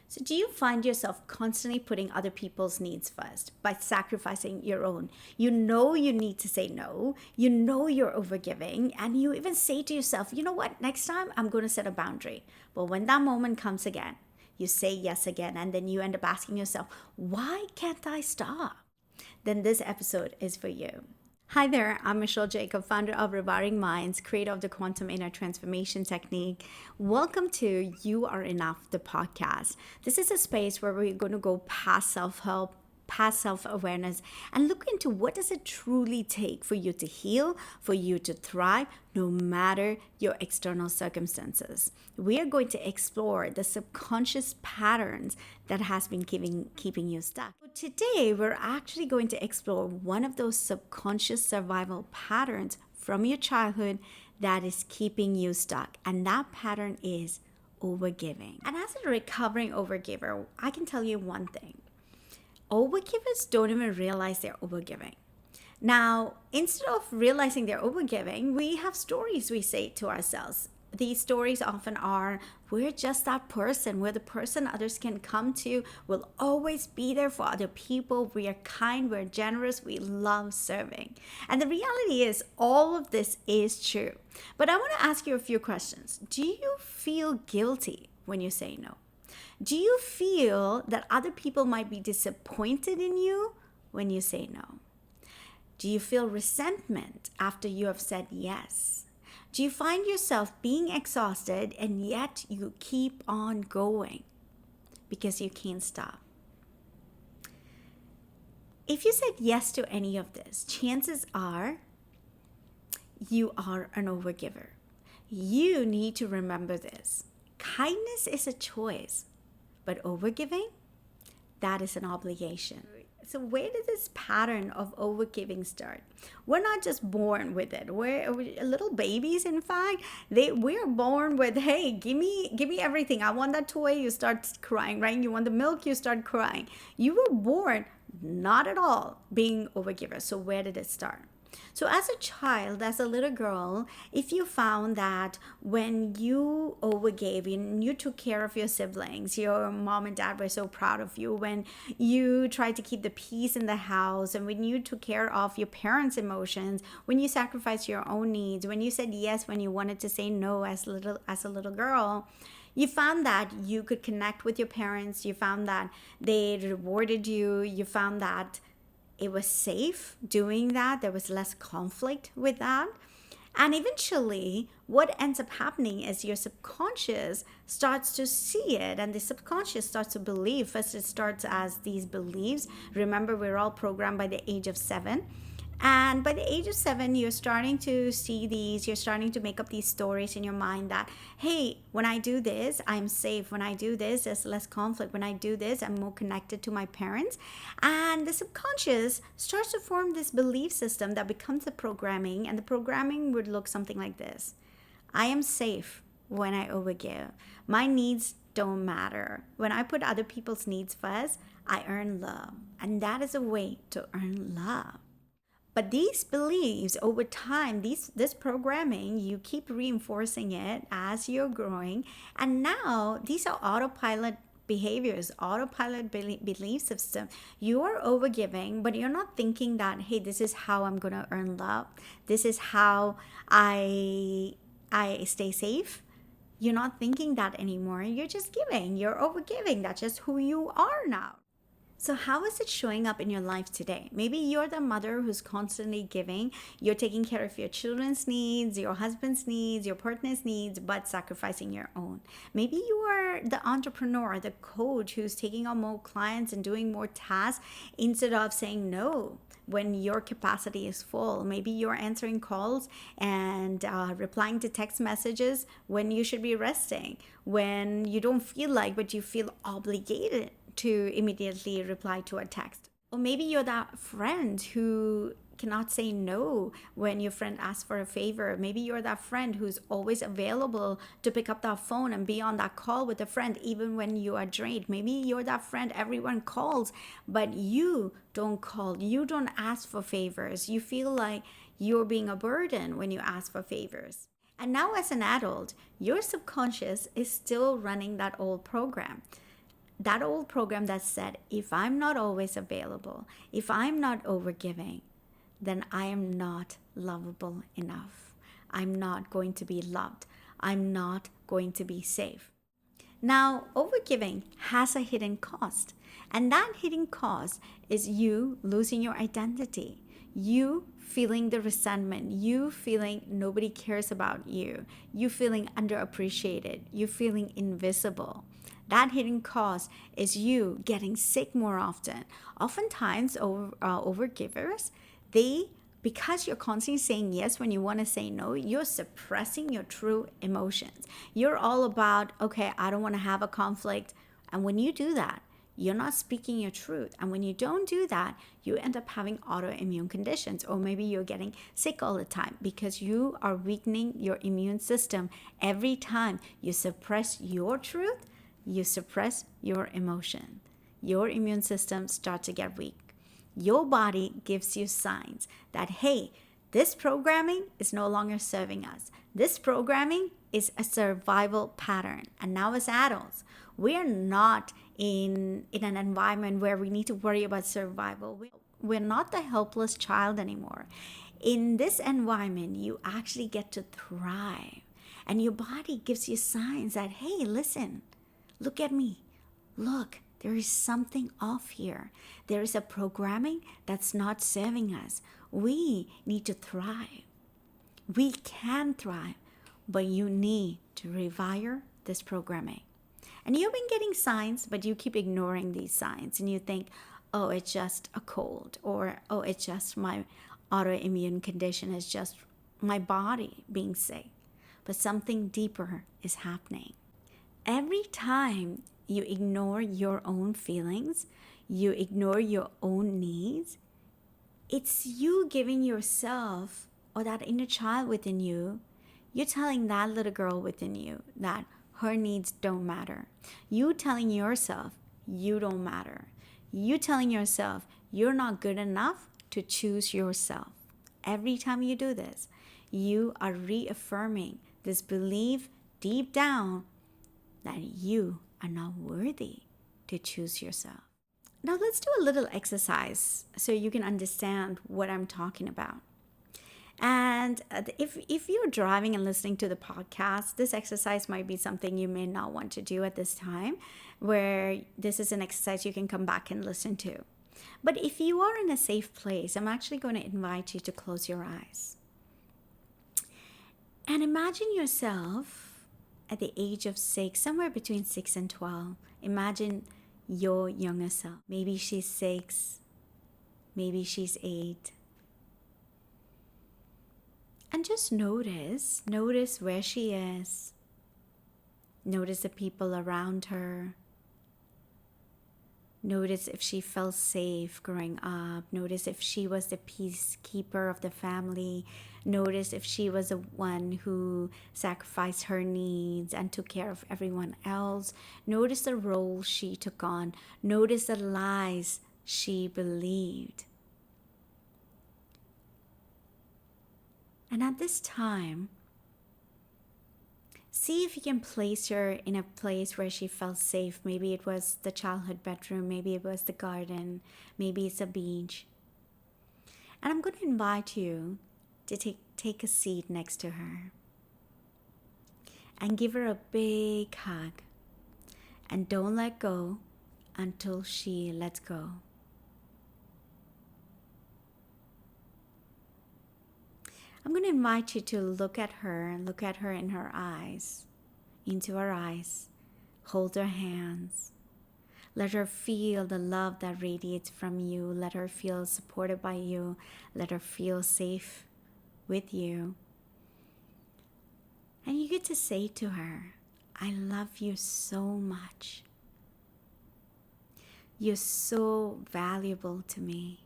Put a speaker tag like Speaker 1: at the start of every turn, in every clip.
Speaker 1: So, do you find yourself constantly putting other people's needs first by sacrificing your own? You know you need to say no, you know you're overgiving, and you even say to yourself, you know what, next time I'm going to set a boundary. But when that moment comes again, you say yes again, and then you end up asking yourself, why can't I stop? Then this episode is for you. Hi there, I'm Michelle Jacob, founder of Rewiring Minds, creator of the Quantum Inner Transformation Technique. Welcome to You Are Enough, the podcast. This is a space where we're going to go past self-help, past self-awareness, and look into what does it truly take for you to heal, for you to thrive, no matter your external circumstances. We are going to explore the subconscious patterns that has been keeping you stuck. Today, we're actually going to explore one of those subconscious survival patterns from your childhood that is keeping you stuck. And that pattern is overgiving. And as a recovering overgiver, I can tell you one thing. Overgivers don't even realize they're overgiving. Now, instead of realizing they're overgiving, we have stories we say to ourselves. These stories often are, we're just that person. We're the person others can come to. We'll always be there for other people. We are kind, we're generous, we love serving. And the reality is, all of this is true. But I want to ask you a few questions. Do you feel guilty when you say no? Do you feel that other people might be disappointed in you when you say no? Do you feel resentment after you have said yes? Do you find yourself being exhausted and yet you keep on going because you can't stop? If you said yes to any of this, chances are you are an overgiver. You need to remember this. Kindness is a choice, but overgiving, that is an obligation. So where did this pattern of overgiving start? We're not just born with it. We're little babies, in fact. We're born with, hey, give me everything. I want that toy. You start crying, right? You want the milk, you start crying. You were born not at all being overgiver. So where did it start? So as a child, as a little girl, if you found that when you overgave and you took care of your siblings, your mom and dad were so proud of you, when you tried to keep the peace in the house, and when you took care of your parents' emotions, when you sacrificed your own needs, when you said yes when you wanted to say no as a little girl, you found that you could connect with your parents, you found that they rewarded you, you found that it was safe doing that. There was less conflict with that. And eventually, what ends up happening is your subconscious starts to see it, and the subconscious starts to believe. First, it starts as these beliefs. Remember, we're all programmed by the age of 7. And by the age of 7, you're starting to see these, you're starting to make up these stories in your mind that, hey, when I do this, I'm safe. When I do this, there's less conflict. When I do this, I'm more connected to my parents. And the subconscious starts to form this belief system that becomes the programming. And the programming would look something like this. I am safe when I overgive. My needs don't matter. When I put other people's needs first, I earn love. And that is a way to earn love. But these beliefs over time, this programming, you keep reinforcing it as you're growing. And now these are autopilot behaviors, autopilot belief system. You are overgiving, but you're not thinking that, hey, this is how I'm going to earn love. This is how I stay safe. You're not thinking that anymore. You're just giving. You're overgiving. That's just who you are now. So how is it showing up in your life today? Maybe you're the mother who's constantly giving. You're taking care of your children's needs, your husband's needs, your partner's needs, but sacrificing your own. Maybe you are the entrepreneur, the coach who's taking on more clients and doing more tasks instead of saying no when your capacity is full. Maybe you're answering calls and replying to text messages when you should be resting, when you don't feel like, but you feel obligated to immediately reply to a text. Or maybe you're that friend who cannot say no when your friend asks for a favor. Maybe you're that friend who's always available to pick up that phone and be on that call with a friend even when you are drained. Maybe you're that friend everyone calls, but you don't call. You don't ask for favors. You feel like you're being a burden when you ask for favors. And now as an adult, your subconscious is still running that old program. that old program that said, if I'm not always available, if I'm not overgiving, then I am not lovable enough. I'm not going to be loved. I'm not going to be safe. Now, overgiving has a hidden cost, and that hidden cost is you losing your identity, you feeling the resentment, you feeling nobody cares about you, you feeling underappreciated, you feeling invisible. That hidden cost is you getting sick more often. Oftentimes, overgivers, they because you're constantly saying yes when you want to say no, you're suppressing your true emotions. You're all about, okay, I don't want to have a conflict. And when you do that, you're not speaking your truth. And when you don't do that, you end up having autoimmune conditions, or maybe you're getting sick all the time because you are weakening your immune system every time you suppress your truth, you suppress your emotion. Your immune system starts to get weak. Your body gives you signs that, hey, this programming is no longer serving us. This programming is a survival pattern. And now as adults, we are not in an environment where we need to worry about survival. We're not the helpless child anymore. In this environment, you actually get to thrive. And your body gives you signs that, hey, listen, look at me. Look, there is something off here. There is a programming that's not serving us. We need to thrive. We can thrive, but you need to rewire this programming. And you've been getting signs, but you keep ignoring these signs. And you think, oh, it's just a cold, or oh, it's just my autoimmune condition, it's just my body being sick. But something deeper is happening. Every time you ignore your own feelings, you ignore your own needs, it's you giving yourself, or that inner child within you, you're telling that little girl within you that her needs don't matter. You telling yourself you don't matter. You telling yourself you're not good enough to choose yourself. Every time you do this, you are reaffirming this belief deep down that you are not worthy to choose yourself. Now let's do a little exercise so you can understand what I'm talking about. And if you're driving and listening to the podcast, this exercise might be something you may not want to do at this time, where this is an exercise you can come back and listen to. But if you are in a safe place, I'm actually going to invite you to close your eyes. And imagine yourself at the age of 6, somewhere between 6 and 12. Imagine your younger self. Maybe she's 6, maybe she's 8. And just notice where she is. Notice the people around her. Notice if she felt safe growing up. Notice if she was the peacekeeper of the family. Notice if she was the one who sacrificed her needs and took care of everyone else. Notice the role she took on. Notice the lies she believed. And at this time, see if you can place her in a place where she felt safe. Maybe it was the childhood bedroom, maybe it was the garden, maybe it's a beach. And I'm going to invite you to take a seat next to her and give her a big hug. And don't let go until she lets go. I'm going to invite you to look at her in her eyes, into her eyes. Hold her hands. Let her feel the love that radiates from you. Let her feel supported by you. Let her feel safe with you. And you get to say to her, I love you so much. You're so valuable to me.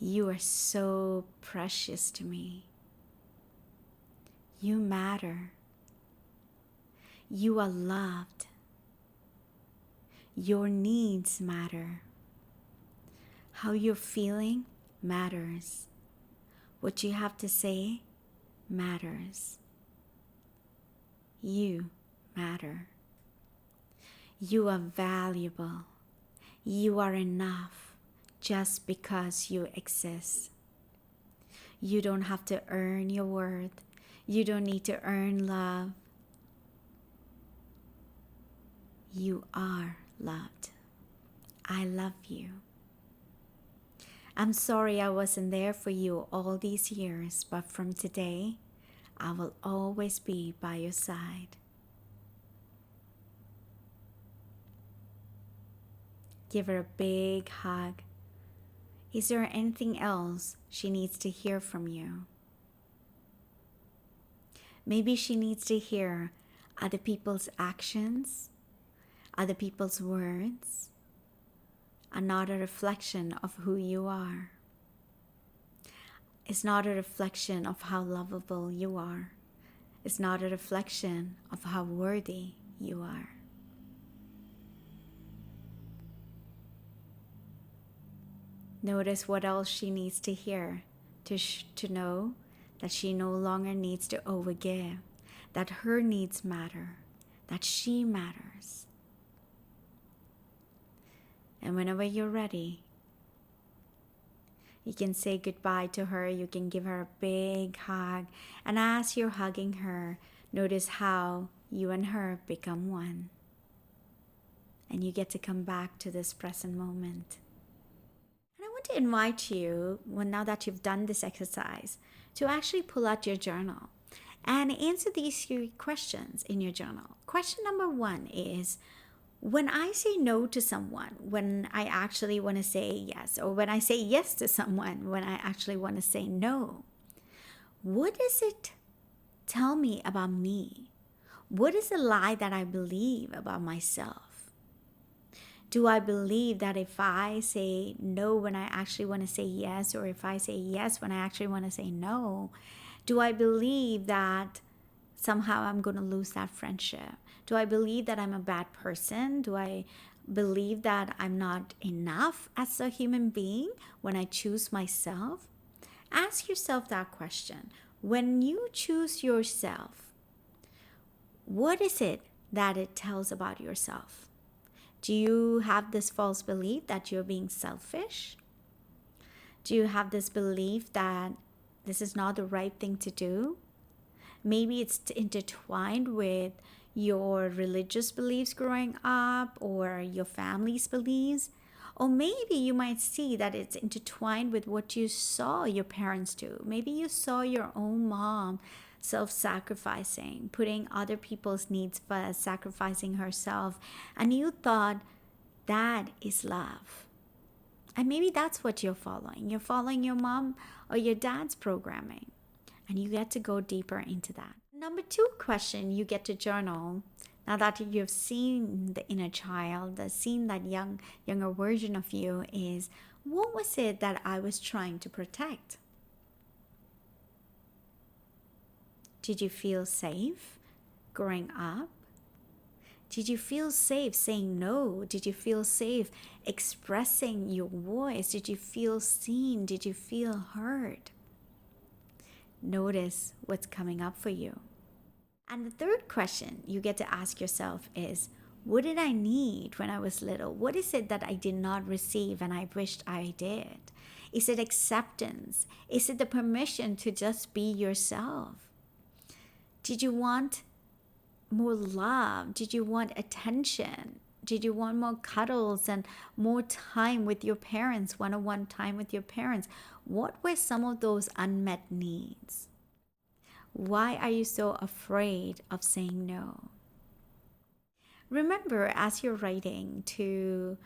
Speaker 1: You are so precious to me. You matter. You are loved. Your needs matter. How you're feeling matters. What you have to say matters. You matter. You are valuable. You are enough just because you exist. You don't have to earn your worth. You don't need to earn love. You are loved. I love you. I'm sorry I wasn't there for you all these years, but from today, I will always be by your side. Give her a big hug. Is there anything else she needs to hear from you? Maybe she needs to hear other people's actions, other people's words are not a reflection of who you are. It's not a reflection of how lovable you are. It's not a reflection of how worthy you are. Notice what else she needs to hear to know that she no longer needs to overgive, that her needs matter, that she matters. And whenever you're ready, you can say goodbye to her. You can give her a big hug. And as you're hugging her, notice how you and her become one. And you get to come back to this present moment. And I want to invite you, now that you've done this exercise, to actually pull out your journal and answer these 3 questions in your journal. Question number 1 is, when I say no to someone, when I actually want to say yes, or when I say yes to someone, when I actually want to say no, what does it tell me about me? What is the lie that I believe about myself? Do I believe that if I say no when I actually want to say yes, or if I say yes when I actually want to say no, do I believe that somehow I'm going to lose that friendship? Do I believe that I'm a bad person? Do I believe that I'm not enough as a human being when I choose myself? Ask yourself that question. When you choose yourself, what is it that it tells about yourself? Do you have this false belief that you're being selfish? Do you have this belief that this is not the right thing to do? Maybe it's intertwined with your religious beliefs growing up, or your family's beliefs. Or maybe you might see that it's intertwined with what you saw your parents do. Maybe you saw your own mom self-sacrificing, putting other people's needs first, sacrificing herself, and you thought that is love. And maybe that's what you're following. You're following your mom or your dad's programming. And you get to go deeper into that. Number 2 question you get to journal, now that you've seen the inner child, seen that younger version of you, is, what was it that I was trying to protect? Did you feel safe growing up? Did you feel safe saying no? Did you feel safe expressing your voice? Did you feel seen? Did you feel heard? Notice what's coming up for you. And the 3rd question you get to ask yourself is, what did I need when I was little? What is it that I did not receive and I wished I did? Is it acceptance? Is it the permission to just be yourself? Did you want more love? Did you want attention? Did you want more cuddles and more time with your parents, one-on-one time with your parents? What were some of those unmet needs? Why are you so afraid of saying no? Remember, as you're writing, to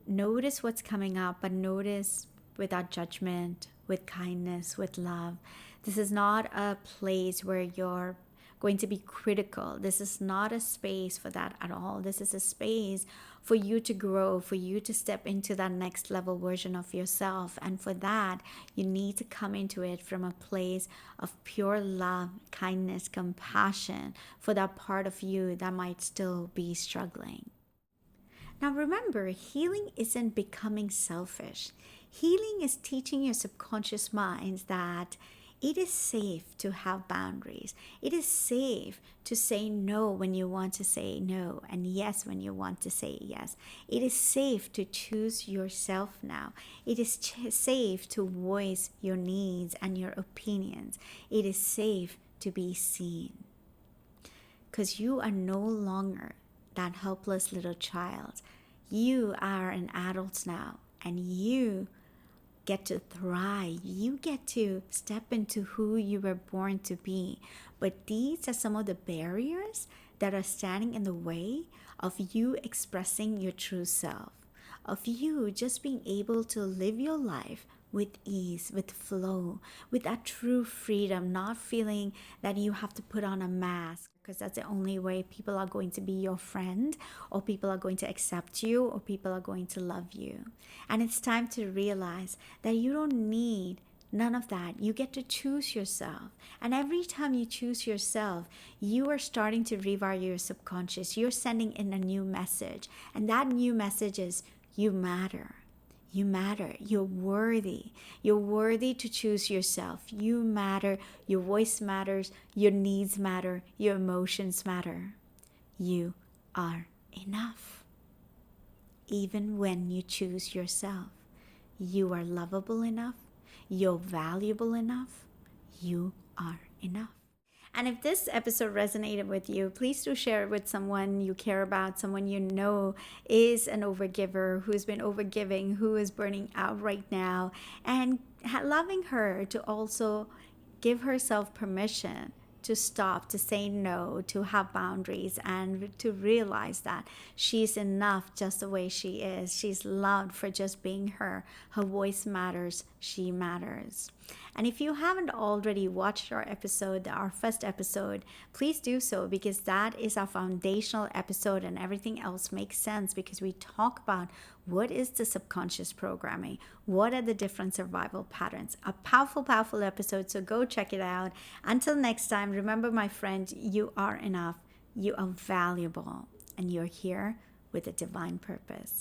Speaker 1: notice what's coming up, but notice without judgment, with kindness, with love. This is not a place where you're going to be critical. This is not a space for that at all. This is a space for you to grow, for you to step into that next level version of yourself. And for that, you need to come into it from a place of pure love, kindness, compassion for that part of you that might still be struggling. Now remember, healing isn't becoming selfish. Healing is teaching your subconscious mind that It is safe to have boundaries. It is safe to say no when you want to say no and yes when you want to say yes. It is safe to choose yourself now. It is safe to voice your needs and your opinions. It is safe to be seen. Because you are no longer that helpless little child. You are an adult now, and you get to thrive. You get to step into who you were born to be. But these are some of the barriers that are standing in the way of you expressing your true self, of you just being able to live your life with ease, with flow, with that true freedom, not feeling that you have to put on a mask, because that's the only way people are going to be your friend, or people are going to accept you, or people are going to love you. And it's time to realize that you don't need none of that. You get to choose yourself. And every time you choose yourself, you are starting to rewire your subconscious. You're sending in a new message. And that new message is you matter. You matter. You're worthy. You're worthy to choose yourself. You matter. Your voice matters. Your needs matter. Your emotions matter. You are enough. Even when you choose yourself, you are lovable enough. You're valuable enough. You are enough. And if this episode resonated with you, please do share it with someone you care about, someone you know is an overgiver, who's been overgiving, who is burning out right now, and loving her to also give herself permission to stop, to say no, to have boundaries, and to realize that she's enough just the way she is. She's loved for just being her. Her voice matters. She matters. And if you haven't already watched our episode, our first episode, please do so, because that is our foundational episode, and everything else makes sense because we talk about what is the subconscious programming, what are the different survival patterns. A powerful, powerful episode, so go check it out. Until next time, remember, my friend, you are enough, you are valuable, and you're here with a divine purpose.